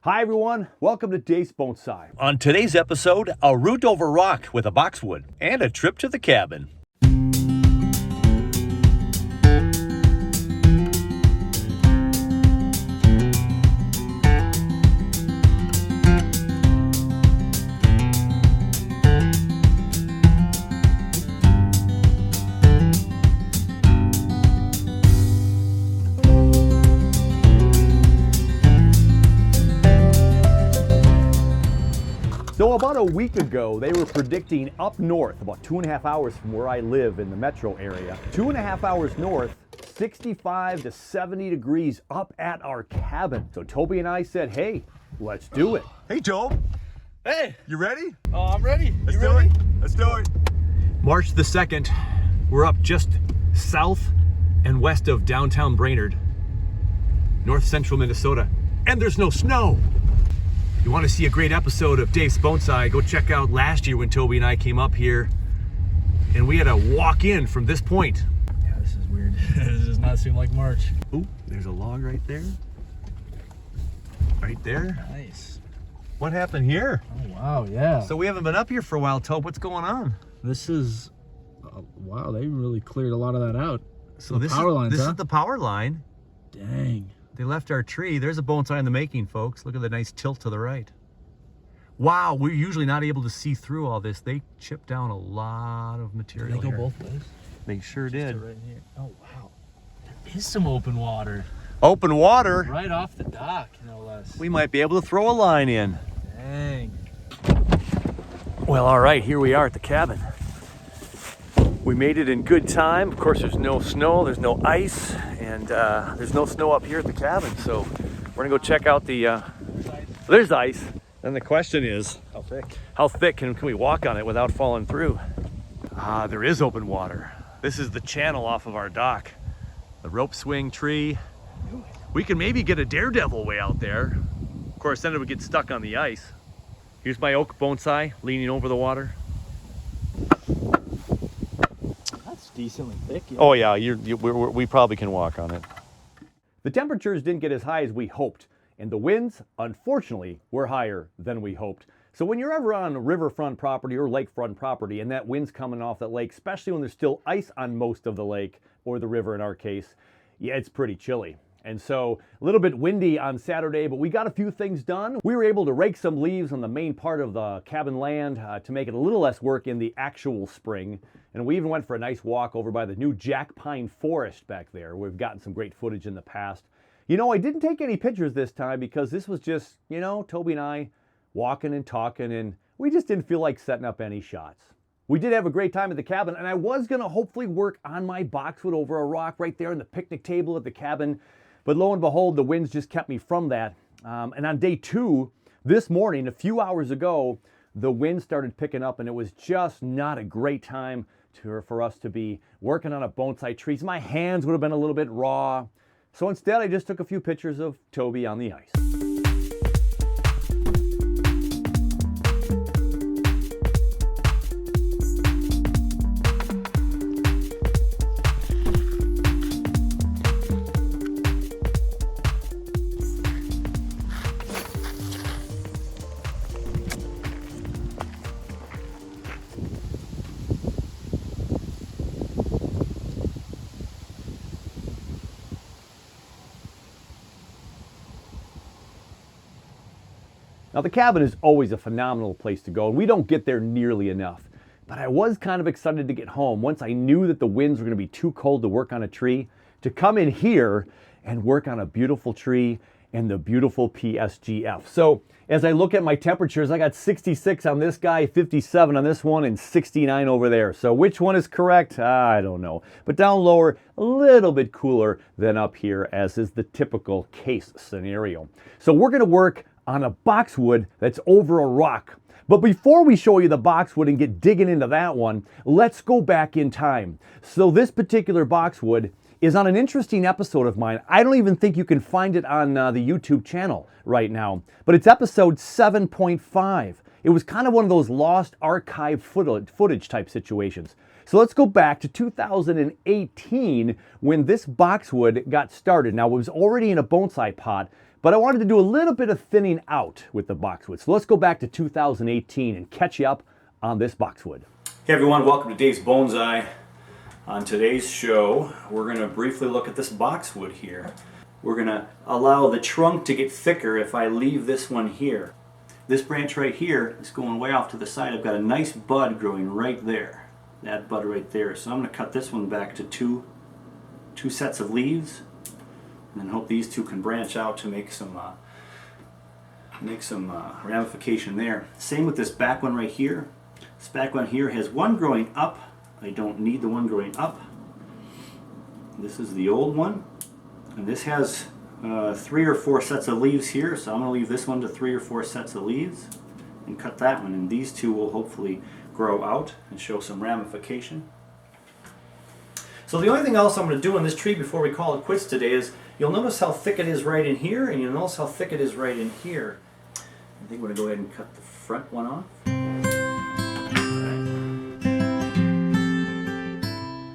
Hi everyone, welcome to Dave's Bonsai. On today's episode, a route over rock with a boxwood and a trip to the cabin. So about a week ago, they were predicting up north, about 2.5 hours from where I live in the metro area, 2.5 hours north, 65 to 70 degrees up at our cabin. So Toby and I said, hey, let's do it. Hey, Joel. Hey. You ready? Oh, I'm ready. Let's do it. Let's do it. March the 2nd, we're up just south and west of downtown Brainerd, north central Minnesota, and there's no snow. You want to see a great episode of Dave's Bonsai, go check out last year when Toby and I came up here and we had to walk in from this point. Yeah, this is weird. This does not seem like March. Ooh, there's a log right there. Right there. Nice. What happened here? Oh, wow, yeah. So we haven't been up here for a while, Tobe. What's going on? This is, wow, they really cleared a lot of that out. So The this power lines, is huh? the power line. Dang. They left our tree. There's a bonsai in the making, folks. Look at the nice tilt to the right. Wow, we're usually not able to see through all this. They chipped down a lot of material. Did they go here. both ways? They sure Just did. to right here. Oh, wow. There is some open water. Open water. Right off the dock, no less. We might be able to throw a line in. Dang. Well, all right, here we are at the cabin. We made it in good time. Of course, there's no snow, there's no ice, and there's no snow up here at the cabin. So we're gonna go check out the, there's ice. And the question is, How thick? how thick can we walk on it without falling through? Ah, there is open water. This is the channel off of our dock. The rope swing tree. We can maybe get a daredevil way out there. Of course, then it would get stuck on the ice. Here's my oak bonsai leaning over the water. That's decently thick. Yeah. Oh yeah, we probably can walk on it. The temperatures didn't get as high as we hoped, and the winds, unfortunately, were higher than we hoped. So when you're ever on riverfront property or lakefront property and that wind's coming off that lake, especially when there's still ice on most of the lake, or the river in our case, yeah, it's pretty chilly. And so a little bit windy on Saturday, but we got a few things done. We were able to rake some leaves on the main part of the cabin land to make it a little less work in the actual spring. And we even went for a nice walk over by the new jack pine forest back there. We've gotten some great footage in the past. You know, I didn't take any pictures this time because this was just, you know, Toby and I walking and talking, and we just didn't feel like setting up any shots. We did have a great time at the cabin, and I was gonna hopefully work on my boxwood over a rock right there on the picnic table at the cabin. But lo and behold, the winds just kept me from that. And on day 2, this morning, a few hours ago, the wind started picking up and it was just not a great time for us to be working on a bonsai tree. My hands would have been a little bit raw. So instead, I just took a few pictures of Toby on the ice. Now the cabin is always a phenomenal place to go, and we don't get there nearly enough. But I was kind of excited to get home once I knew that the winds were going to be too cold to work on a tree, to come in here and work on a beautiful tree and the beautiful PSGF. So as I look at my temperatures, I got 66 on this guy, 57 on this one, and 69 over there. So which one is correct? I don't know. But down lower, a little bit cooler than up here, as is the typical case scenario. So we're going to work on a boxwood that's over a rock. But before we show you the boxwood and get digging into that one, let's go back in time. So this particular boxwood is on an interesting episode of mine. I don't even think you can find it on the YouTube channel right now, but it's episode 7.5. It was kind of one of those lost archive footage type situations. So let's go back to 2018 when this boxwood got started. Now it was already in a bonsai pot, but I wanted to do a little bit of thinning out with the boxwood. So let's go back to 2018 and catch you up on this boxwood. Hey everyone, welcome to Dave's Bonsai. On today's show, we're going to briefly look at this boxwood here. We're going to allow the trunk to get thicker if I leave this one here. This branch right here is going way off to the side. I've got a nice bud growing right there. That bud right there. So I'm going to cut this one back to two sets of leaves, and then hope these two can branch out to make some ramification there. Same with this back one right here. This back one here has one growing up. I don't need the one growing up. This is the old one, and this has 3 or 4 sets of leaves here, so I'm going to leave this one to 3 or 4 sets of leaves and cut that one, and these two will hopefully grow out and show some ramification. So the only thing else I'm going to do on this tree before we call it quits today is you'll notice how thick it is right in here, and you'll notice how thick it is right in here. I think we're going to go ahead and cut the front one off.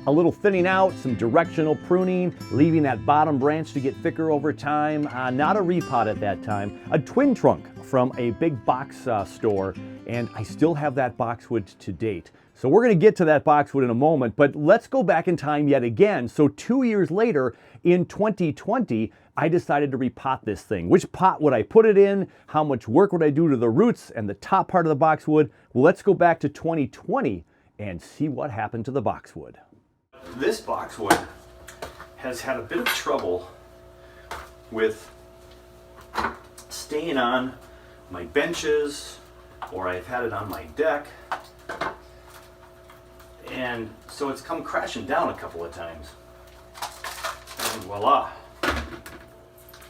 A little thinning out, some directional pruning, leaving that bottom branch to get thicker over time. Not a repot at that time. A twin trunk from a big box store, and I still have that boxwood to date. So we're going to get to that boxwood in a moment, but let's go back in time yet again. So 2 years later, in 2020, I decided to repot this thing. Which pot would I put it in? How much work would I do to the roots and the top part of the boxwood? Well, let's go back to 2020 and see what happened to the boxwood. This boxwood has had a bit of trouble with staying on my benches, or I've had it on my deck, and so it's come crashing down a couple of times. And voila.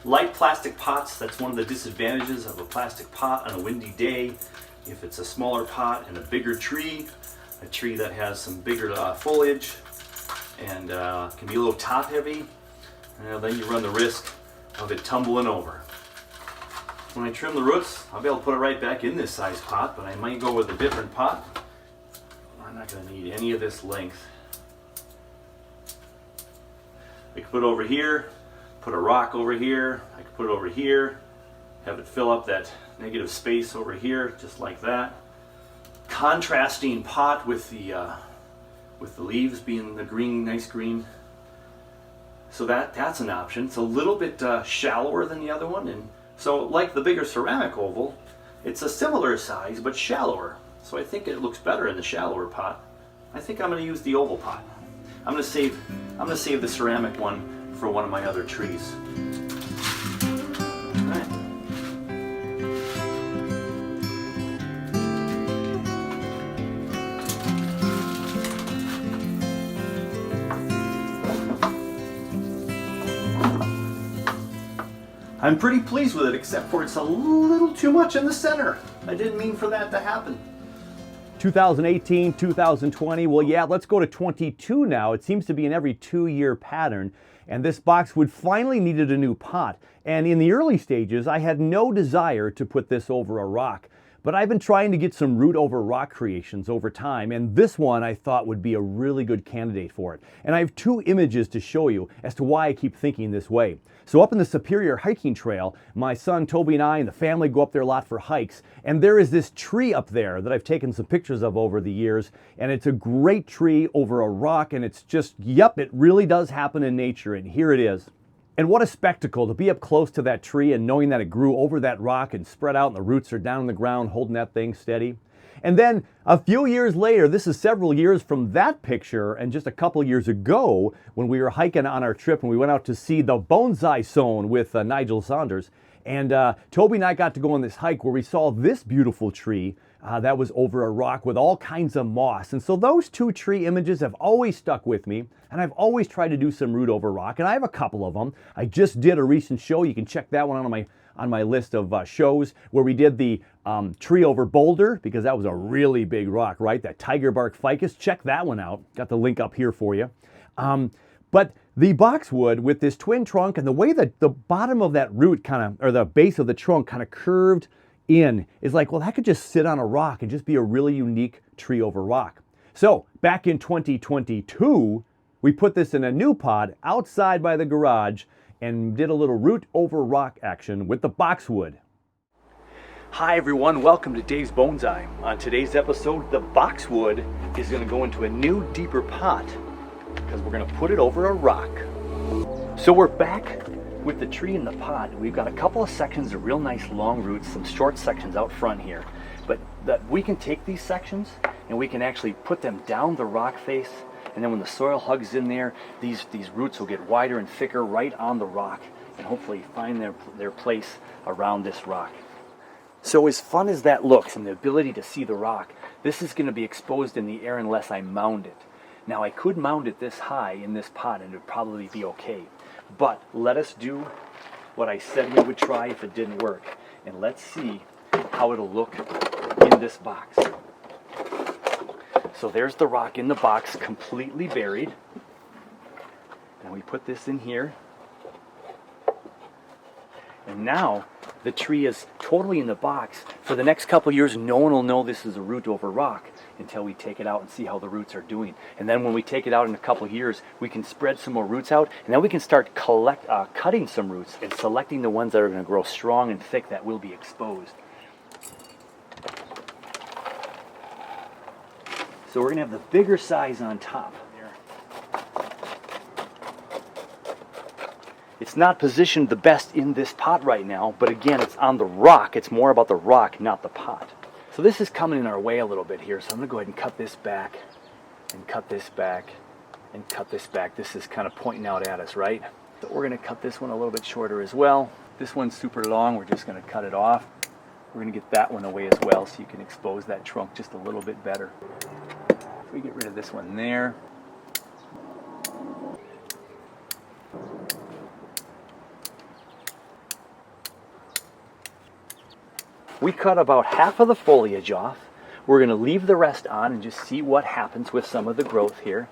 Light plastic pots, that's one of the disadvantages of a plastic pot on a windy day. If it's a smaller pot and a bigger tree, a tree that has some bigger foliage, and can be a little top heavy, then you run the risk of it tumbling over. When I trim the roots, I'll be able to put it right back in this size pot, but I might go with a different pot. I'm not going to need any of this length. I could put it over here, put a rock over here, I could put it over here, have it fill up that negative space over here, just like that. Contrasting pot with the leaves being the green, nice green. So that's an option. It's a little bit shallower than the other one, and so like the bigger ceramic oval, it's a similar size but shallower. So I think it looks better in the shallower pot. I think I'm going to use the oval pot. I'm going to save the ceramic one for one of my other trees. All right. I'm pretty pleased with it, except for it's a little too much in the center. I didn't mean for that to happen. 2018, 2020, well yeah, let's go to 22 now. It seems to be an every 2-year pattern, and this boxwood finally needed a new pot. And in the early stages, I had no desire to put this over a rock. But I've been trying to get some root over rock creations over time, and this one I thought would be a really good candidate for it. And I have 2 images to show you as to why I keep thinking this way. So up in the Superior hiking trail, my son Toby and I and the family go up there a lot for hikes, and there is this tree up there that I've taken some pictures of over the years, and it's a great tree over a rock, and it's just, yep, it really does happen in nature, and here it is. And what a spectacle to be up close to that tree and knowing that it grew over that rock and spread out and the roots are down in the ground holding that thing steady. And then a few years later, this is several years from that picture, and just a couple years ago when we were hiking on our trip and we went out to see the Bonsai zone with Nigel Saunders. And Toby and I got to go on this hike where we saw this beautiful tree that was over a rock with all kinds of moss. And so those 2 tree images have always stuck with me, and I've always tried to do some root over rock, and I have a couple of them. I just did a recent show. You can check that one on my list of shows where we did the tree over boulder, because that was a really big rock, right? That tiger bark ficus. Check that one out. Got the link up here for you. But the boxwood with this twin trunk and the way that the bottom of that root or the base of the trunk kind of curved in is like, well, that could just sit on a rock and just be a really unique tree over rock. So back in 2022, we put this in a new pot outside by the garage, and did a little root over rock action with the boxwood. Hi everyone, welcome to Dave's Bonsai. On today's episode, the boxwood is going to go into a new, deeper pot because we're going to put it over a rock. So we're back with the tree in the pot. We've got a couple of sections of real nice long roots, some short sections out front here. But we can take these sections and we can actually put them down the rock face, and then when the soil hugs in there, these roots will get wider and thicker right on the rock and hopefully find their place around this rock. So as fun as that looks and the ability to see the rock, this is going to be exposed in the air unless I mound it. Now I could mound it this high in this pot and it would probably be okay. But let us do what I said we would try if it didn't work. And let's see how it'll look in this box. So there's the rock in the box, completely buried. And we put this in here. And now the tree is totally in the box. For the next couple of years, no one will know this is a root over rock until we take it out and see how the roots are doing. And then when we take it out in a couple of years, we can spread some more roots out, and then we can start cutting some roots and selecting the ones that are going to grow strong and thick that will be exposed. So we're going to have the bigger size on top. It's not positioned the best in this pot right now, but again, it's on the rock. It's more about the rock, not the pot. So this is coming in our way a little bit here, so I'm going to go ahead and cut this back, and cut this back, and cut this back. This is kind of pointing out at us, right? So we're going to cut this one a little bit shorter as well. This one's super long. We're just going to cut it off. We're going to get that one away as well so you can expose that trunk just a little bit better. If we get rid of this one there. We cut about half of the foliage off. We're going to leave the rest on and just see what happens with some of the growth here.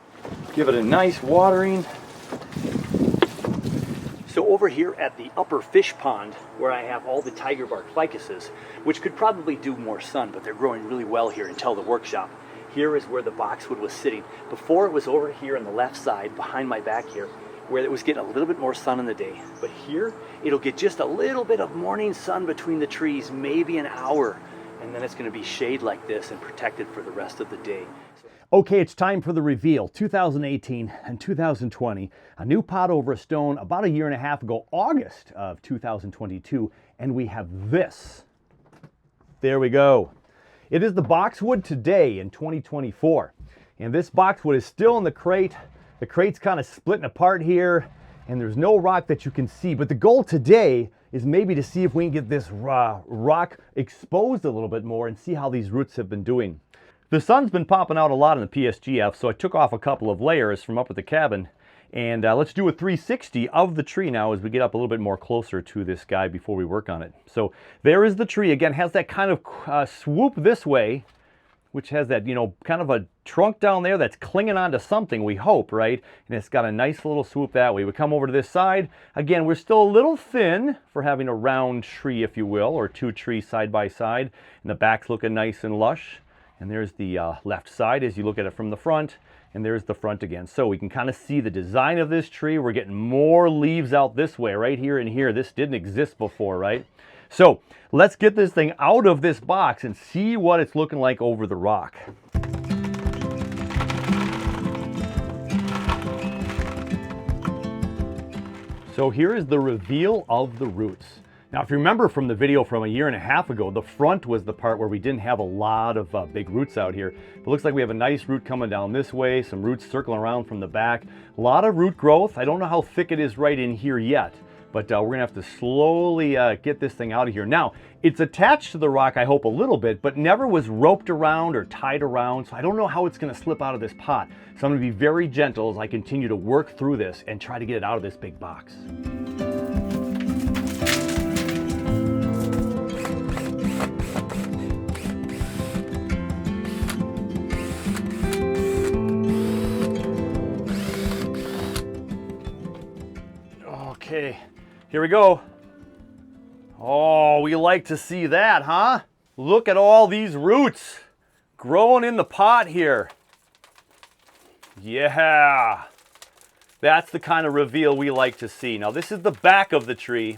Give it a nice watering. So over here at the upper fish pond, where I have all the tiger bark ficuses, which could probably do more sun, but they're growing really well here until the workshop. Here is where the boxwood was sitting. Before, it was over here on the left side, behind my back here, where it was getting a little bit more sun in the day. But here, it'll get just a little bit of morning sun between the trees, maybe an hour, and then it's going to be shade like this and protected for the rest of the day. Okay, it's time for the reveal. 2018 and 2020, a new pot over a stone about a year and a half ago, August of 2022, and we have this. There we go. It is the boxwood today in 2024, and this boxwood is still in the crate. The crate's kind of splitting apart here, and there's no rock that you can see. But the goal today is maybe to see if we can get this rock exposed a little bit more and see how these roots have been doing. The sun's been popping out a lot in the PSGF, so I took off a couple of layers from up at the cabin. And let's do a 360 of the tree now as we get up a little bit more closer to this guy before we work on it. So there is the tree. Again, has that kind of swoop this way, which has that, kind of a trunk down there that's clinging onto something, we hope, right? And it's got a nice little swoop that way. We come over to this side. Again, we're still a little thin for having a round tree, if you will, or two trees side by side. And the back's looking nice and lush. And there's the left side as you look at it from the front. And there's the front again. So we can kind of see the design of this tree. We're getting more leaves out this way, right here and here. This didn't exist before, right? So let's get this thing out of this box and see what it's looking like over the rock. So here is the reveal of the roots. Now, if you remember from the video from a year and a half ago, the front was the part where we didn't have a lot of big roots out here. It looks like we have a nice root coming down this way, some roots circling around from the back. A lot of root growth. I don't know how thick it is right in here yet, but we're gonna have to slowly get this thing out of here. Now, it's attached to the rock, I hope, a little bit, but never was roped around or tied around, so I don't know how it's gonna slip out of this pot. So I'm gonna be very gentle as I continue to work through this and try to get it out of this big box. Okay, here we go. Oh, we like to see that, huh? Look at all these roots growing in the pot here. Yeah, That's the kind of reveal we like to see. Now this is the back of the tree,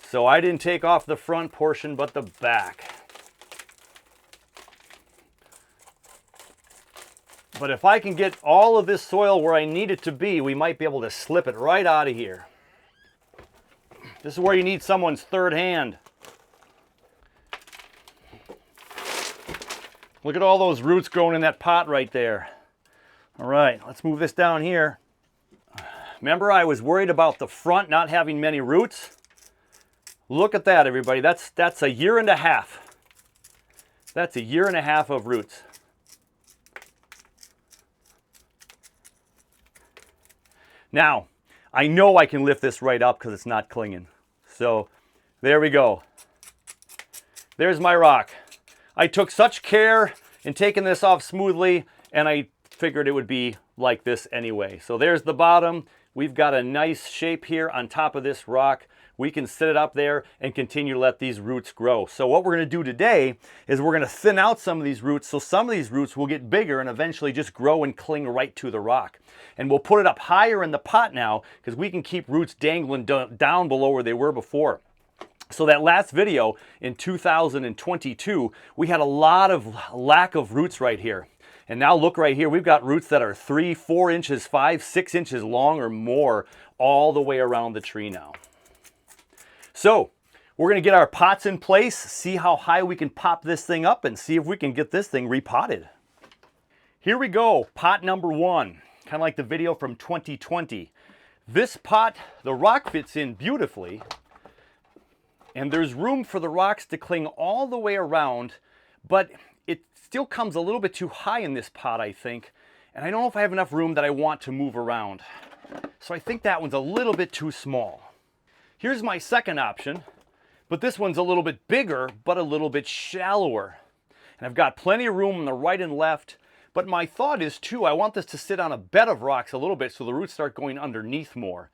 so I didn't take off the front portion, but the back. But if I can get all of this soil where I need it to be, we might be able to slip it right out of here. This is where you need someone's third hand. Look at all those roots growing in that pot right there. All right, let's move this down here. Remember, I was worried about the front not having many roots? Look at that, everybody. That's a year and a half. That's a year and a half of roots. Now, I know I can lift this right up because it's not clinging. So, there we go. There's my rock. I took such care in taking this off smoothly, and I figured it would be like this anyway. So there's the bottom. We've got a nice shape here on top of this rock. We can sit it up there and continue to let these roots grow. So what we're going to do today is we're going to thin out some of these roots, so some of these roots will get bigger and eventually just grow and cling right to the rock. And we'll put it up higher in the pot now because we can keep roots dangling down below where they were before. So that last video in 2022, we had a lot of lack of roots right here. And now look right here, we've got roots that are 3, 4 inches, 5, 6 inches long or more all the way around the tree now. So we're going to get our pots in place, see how high we can pop this thing up, and see if we can get this thing repotted. Here we go, pot number 1, kind of like the video from 2020. This pot, the rock fits in beautifully, and there's room for the rocks to cling all the way around, but it still comes a little bit too high in this pot, I think, and I don't know if I have enough room that I want to move around. So I think that one's a little bit too small. Here's my second option, but this one's a little bit bigger, but a little bit shallower. And I've got plenty of room on the right and left, but my thought is too, I want this to sit on a bed of rocks a little bit so the roots start going underneath more.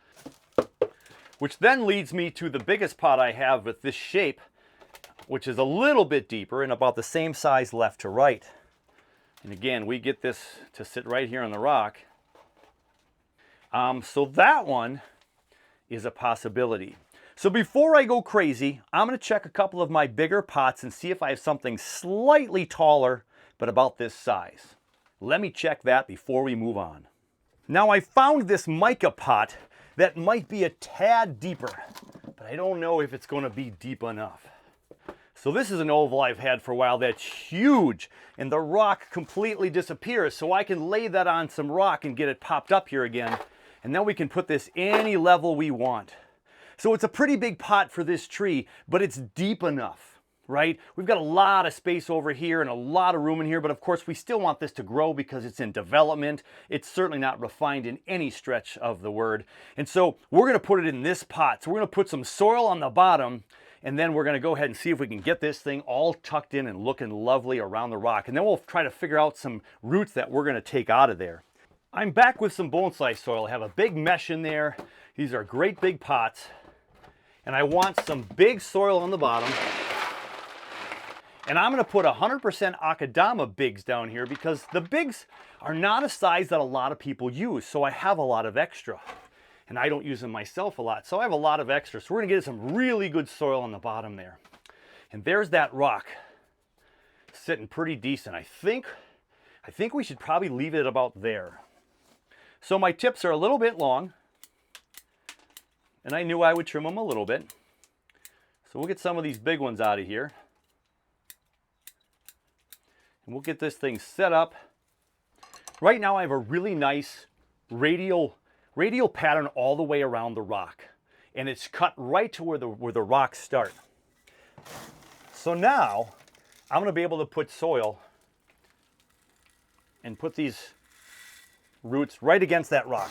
Which then leads me to the biggest pot I have with this shape, which is a little bit deeper and about the same size left to right. And again, we get this to sit right here on the rock. So that one is a possibility. So before I go crazy, I'm going to check a couple of my bigger pots and see if I have something slightly taller, but about this size. Let me check that before we move on. Now I found this mica pot that might be a tad deeper, but I don't know if it's going to be deep enough. So this is an oval I've had for a while that's huge, and the rock completely disappears, so I can lay that on some rock and get it popped up here again. And then we can put this any level we want. So it's a pretty big pot for this tree, but it's deep enough, right? We've got a lot of space over here and a lot of room in here, but of course we still want this to grow because it's in development. It's certainly not refined in any stretch of the word. And so we're gonna put it in this pot. So we're gonna put some soil on the bottom, and then we're gonna go ahead and see if we can get this thing all tucked in and looking lovely around the rock. And then we'll try to figure out some roots that we're gonna take out of there. I'm back with some bonsai soil. I have a big mesh in there. These are great big pots. And I want some big soil on the bottom. And I'm gonna put 100% Akadama bigs down here because the bigs are not a size that a lot of people use. So I have a lot of extra. And I don't use them myself a lot. So I have a lot of extra. So we're gonna get some really good soil on the bottom there. And there's that rock sitting pretty decent. I think we should probably leave it about there. So my tips are a little bit long, and I knew I would trim them a little bit. So we'll get some of these big ones out of here. And we'll get this thing set up. Right now I have a really nice radial pattern all the way around the rock. And it's cut right to where the rocks start. So now I'm going to be able to put soil and put these roots right against that rock.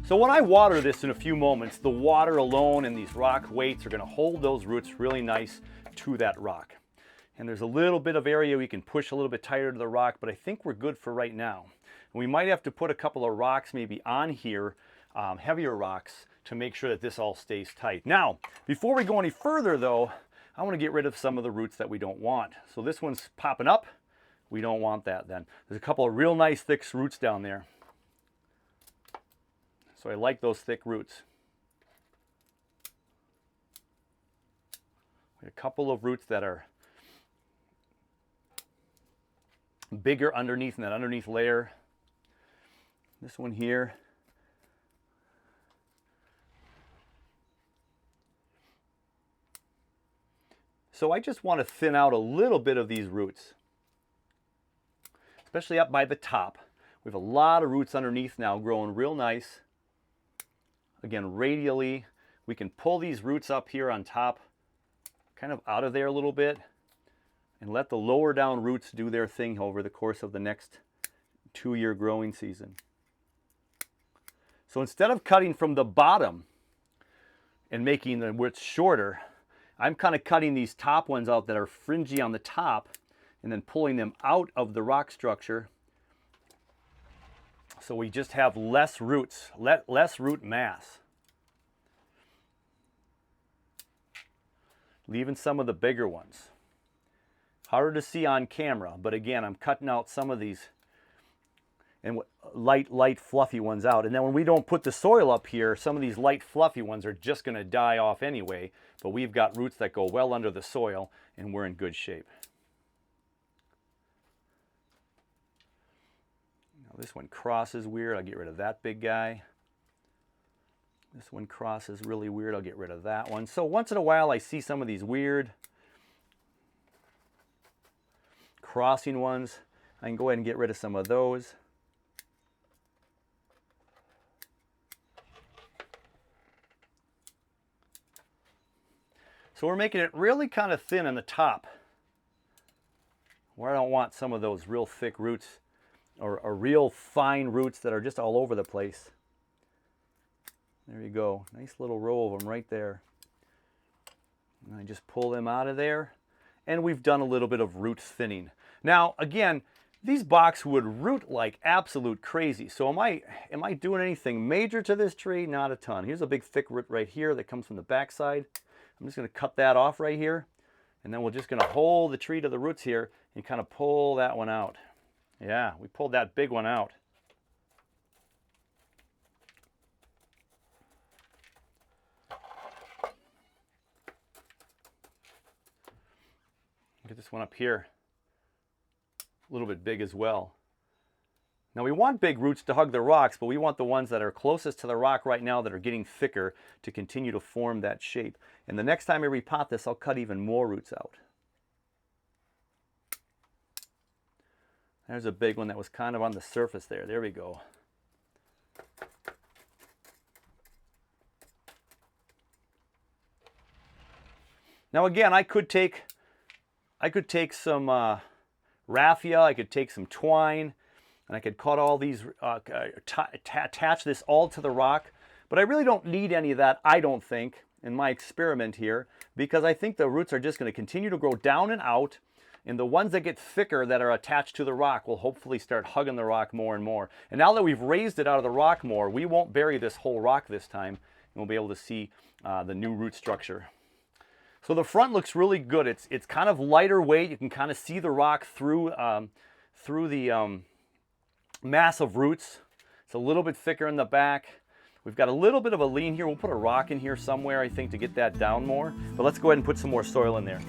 So when I water this in a few moments, the water alone and these rock weights are going to hold those roots really nice to that rock. And there's a little bit of area we can push a little bit tighter to the rock, but I think we're good for right now. And we might have to put a couple of rocks maybe on here, heavier rocks, to make sure that this all stays tight. Now, before we go any further though, I want to get rid of some of the roots that we don't want. So this one's popping up. We don't want that then. There's a couple of real nice thick roots down there. So I like those thick roots. A couple of roots that are bigger underneath in that underneath layer. This one here. So I just want to thin out a little bit of these roots, especially up by the top. We have a lot of roots underneath now growing real nice. Again, radially, we can pull these roots up here on top, kind of out of there a little bit, and let the lower down roots do their thing over the course of the next 2-year growing season. So instead of cutting from the bottom and making the roots shorter, I'm kind of cutting these top ones out that are fringy on the top and then pulling them out of the rock structure. So we just have less roots, less root mass. Leaving some of the bigger ones. Harder to see on camera, but again, I'm cutting out some of these and light, fluffy ones out. And then when we don't put the soil up here, some of these light, fluffy ones are just going to die off anyway. But we've got roots that go well under the soil, and we're in good shape. Now this one crosses weird. I'll get rid of that big guy. This one crosses really weird. I'll get rid of that one. So once in a while, I see some of these weird crossing ones. I can go ahead and get rid of some of those. So we're making it really kind of thin on the top, where I don't want some of those real thick roots or real fine roots that are just all over the place. There you go. Nice little row of them right there. And I just pull them out of there. And we've done a little bit of root thinning. Now, again, these boxwood root like absolute crazy. So am I doing anything major to this tree? Not a ton. Here's a big thick root right here that comes from the backside. I'm just going to cut that off right here, and then we're just going to hold the tree to the roots here and kind of pull that one out. Yeah, we pulled that big one out. Get this one up here, a little bit big as well. Now we want big roots to hug the rocks, but we want the ones that are closest to the rock right now that are getting thicker to continue to form that shape. And the next time I repot this, I'll cut even more roots out. There's a big one that was kind of on the surface there. There we go. Now again, I could take some raffia, I could take some twine, and I could cut all these, attach this all to the rock. But I really don't need any of that, I don't think, in my experiment here, because I think the roots are just going to continue to grow down and out, and the ones that get thicker that are attached to the rock will hopefully start hugging the rock more and more. And now that we've raised it out of the rock more, we won't bury this whole rock this time, and we'll be able to see the new root structure. So the front looks really good. It's kind of lighter weight. You can kind of see the rock through the mass of roots. It's a little bit thicker in the back. We've got a little bit of a lean here. We'll put a rock in here somewhere, I think, to get that down more. But let's go ahead and put some more soil in there.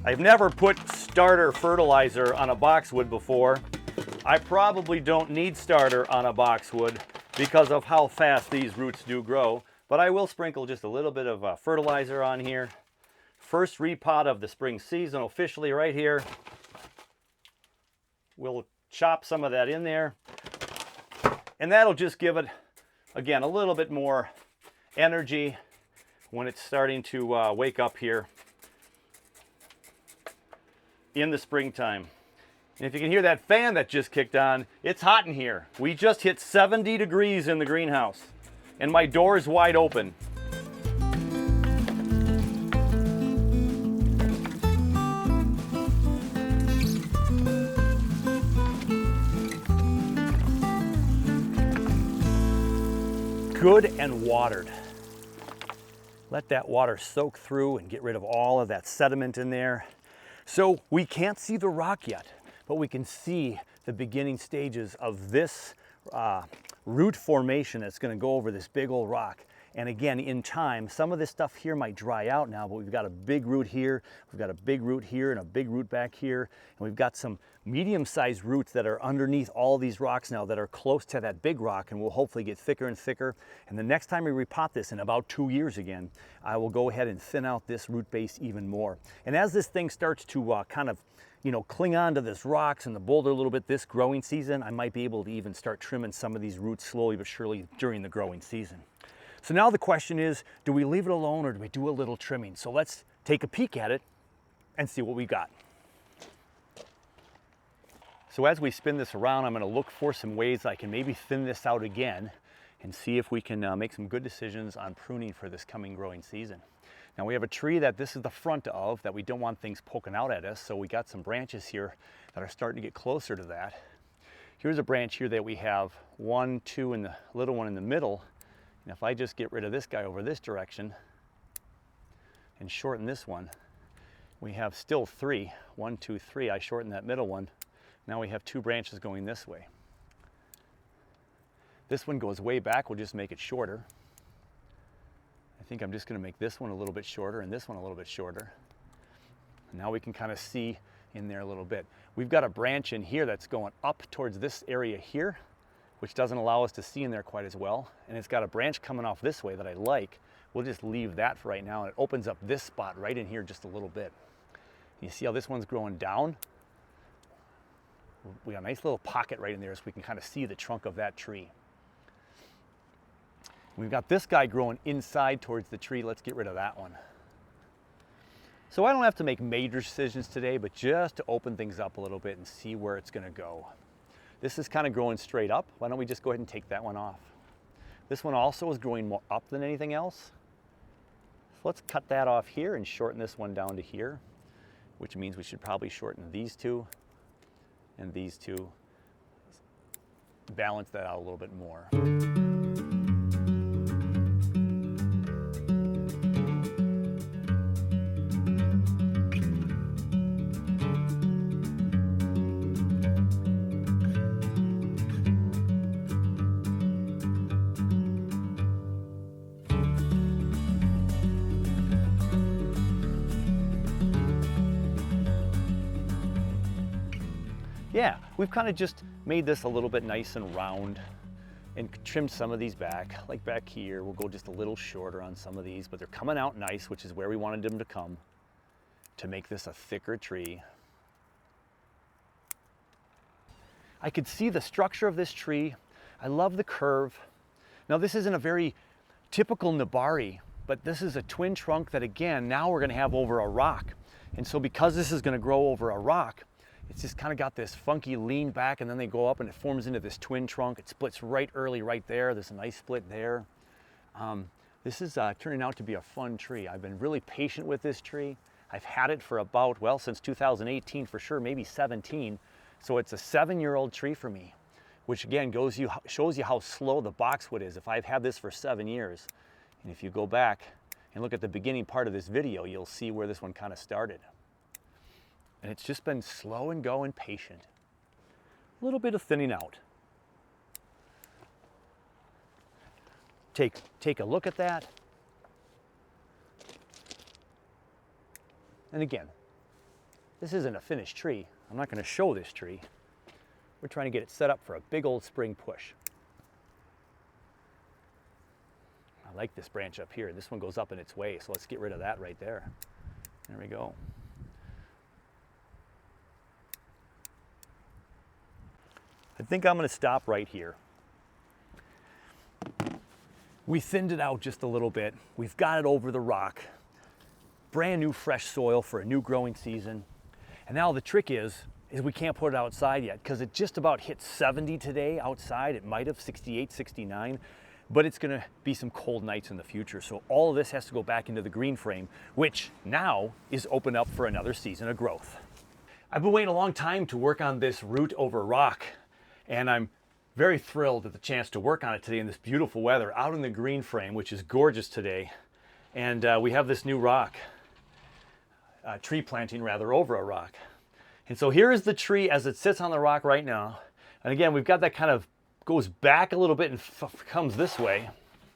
I've never put starter fertilizer on a boxwood before. I probably don't need starter on a boxwood because of how fast these roots do grow, but I will sprinkle just a little bit of fertilizer on here. First repot of the spring season officially right here. We'll chop some of that in there, and that'll just give it, again, a little bit more energy when it's starting to wake up here in the springtime. And if you can hear that fan that just kicked on, it's hot in here. We just hit 70 degrees in the greenhouse, and my door is wide open. Good and watered. Let that water soak through and get rid of all of that sediment in there. So we can't see the rock yet, but we can see the beginning stages of this root formation that's going to go over this big old rock. And again, in time, some of this stuff here might dry out now, but we've got a big root here, we've got a big root here, and a big root back here, and we've got some medium-sized roots that are underneath all these rocks now that are close to that big rock, and will hopefully get thicker and thicker. And the next time we repot this in about 2 years again, I will go ahead and thin out this root base even more. And as this thing starts to kind of, you know, cling on to this rocks and the boulder a little bit this growing season, I might be able to even start trimming some of these roots slowly but surely during the growing season. So now the question is, do we leave it alone or do we do a little trimming? So let's take a peek at it and see what we got. So as we spin this around, I'm going to look for some ways I can maybe thin this out again and see if we can make some good decisions on pruning for this coming growing season. Now we have a tree that this is the front of, that we don't want things poking out at us, so we got some branches here that are starting to get closer to that. Here's a branch here that we have 1, 2, and the little one in the middle. And if I just get rid of this guy over this direction and shorten this one, we have still 3. 1, 2, 3. I shorten that middle one. Now we have 2 branches going this way. This one goes way back. We'll just make it shorter. I think I'm just going to make this one a little bit shorter and this one a little bit shorter. And now we can kind of see in there a little bit. We've got a branch in here that's going up towards this area here, which doesn't allow us to see in there quite as well. And it's got a branch coming off this way that I like. We'll just leave that for right now, and it opens up this spot right in here just a little bit. You see how this one's growing down? We got a nice little pocket right in there so we can kind of see the trunk of that tree. We've got this guy growing inside towards the tree. Let's get rid of that one. So I don't have to make major decisions today, but just to open things up a little bit and see where it's going to go. This is kind of growing straight up. Why don't we just go ahead and take that one off? This one also is growing more up than anything else. So let's cut that off here and shorten this one down to here, which means we should probably shorten these 2 and these 2. Balance that out a little bit more. Yeah, we've kind of just made this a little bit nice and round and trimmed some of these back. Like back here, we'll go just a little shorter on some of these, but they're coming out nice, which is where we wanted them to come, to make this a thicker tree. I could see the structure of this tree. I love the curve. Now this isn't a very typical Nabari, but this is a twin trunk that again, now we're gonna have over a rock. And so because this is gonna grow over a rock, it's just kind of got this funky lean back, and then they go up and it forms into this twin trunk. It splits right early right there. There's a nice split there. This is turning out to be a fun tree. I've been really patient with this tree. I've had it for about, well, since 2018 for sure, maybe 17. So it's a 7-year-old tree for me, which again shows you how slow the boxwood is. If I've had this for 7 years, and if you go back and look at the beginning part of this video, you'll see where this one kind of started. And it's just been slow and go and patient. A little bit of thinning out. Take a look at that. And again, this isn't a finished tree. I'm not going to show this tree. We're trying to get it set up for a big old spring push. I like this branch up here. This one goes up in its way, so let's get rid of that right there. There we go. I think I'm going to stop right here. We thinned it out just a little bit. We've got it over the rock. Brand new fresh soil for a new growing season. And now the trick is we can't put it outside yet because it just about hit 70 today outside. It might have 68, 69, but it's gonna be some cold nights in the future. So all of this has to go back into the green frame, which now is open up for another season of growth. I've been waiting a long time to work on this root over rock, and I'm very thrilled at the chance to work on it today in this beautiful weather out in the green frame, which is gorgeous today. And we have this new rock, tree planting rather, over a rock. And so here is the tree as it sits on the rock right now. And again, we've got that kind of goes back a little bit and comes this way.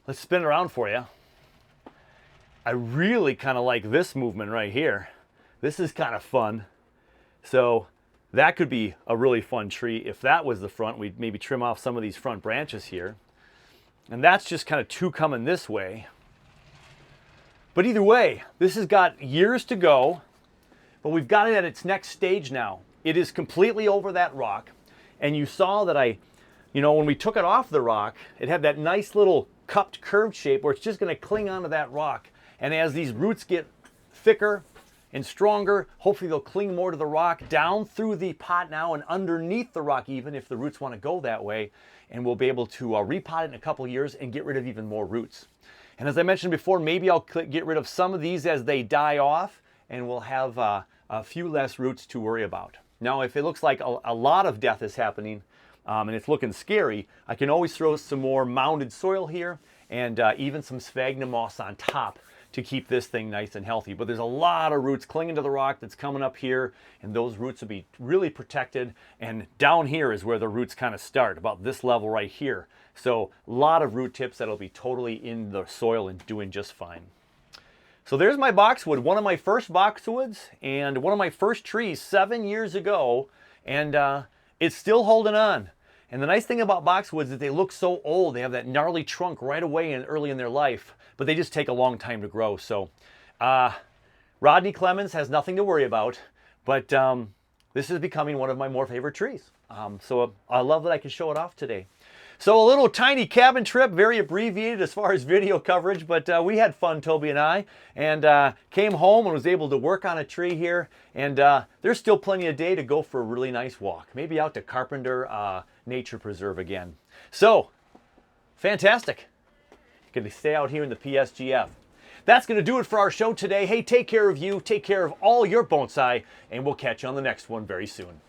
Let's spin it around for you. I really kind of like this movement right here. This is kind of fun. So that could be a really fun tree. If that was the front, we'd maybe trim off some of these front branches here. And that's just kind of two coming this way. But either way, this has got years to go, but we've got it at its next stage now. It is completely over that rock. And you saw that when we took it off the rock, it had that nice little cupped curved shape where it's just going to cling onto that rock. And as these roots get thicker and stronger, hopefully they'll cling more to the rock down through the pot now and underneath the rock even if the roots want to go that way. And we'll be able to repot it in a couple of years and get rid of even more roots. And as I mentioned before, maybe I'll get rid of some of these as they die off and we'll have a few less roots to worry about. Now, if it looks like a lot of death is happening and it's looking scary, I can always throw some more mounded soil here and even some sphagnum moss on top to keep this thing nice and healthy. But there's a lot of roots clinging to the rock that's coming up here, and those roots will be really protected. And down here is where the roots kind of start, about this level right here. So a lot of root tips that'll be totally in the soil and doing just fine. So there's my boxwood, one of my first boxwoods and one of my first trees 7 years ago, and it's still holding on. And the nice thing about boxwoods is they look so old. They have that gnarly trunk right away and early in their life, but they just take a long time to grow. So Rodney Clemens has nothing to worry about, but this is becoming one of my more favorite trees. So I love that I can show it off today. So a little tiny cabin trip, very abbreviated as far as video coverage, but we had fun, Toby and I, and came home and was able to work on a tree here. And there's still plenty of day to go for a really nice walk, maybe out to Carpenter Nature Preserve again. So, fantastic. Going to stay out here in the PSGF. That's going to do it for our show today. Hey, take care of you, take care of all your bonsai, and we'll catch you on the next one very soon.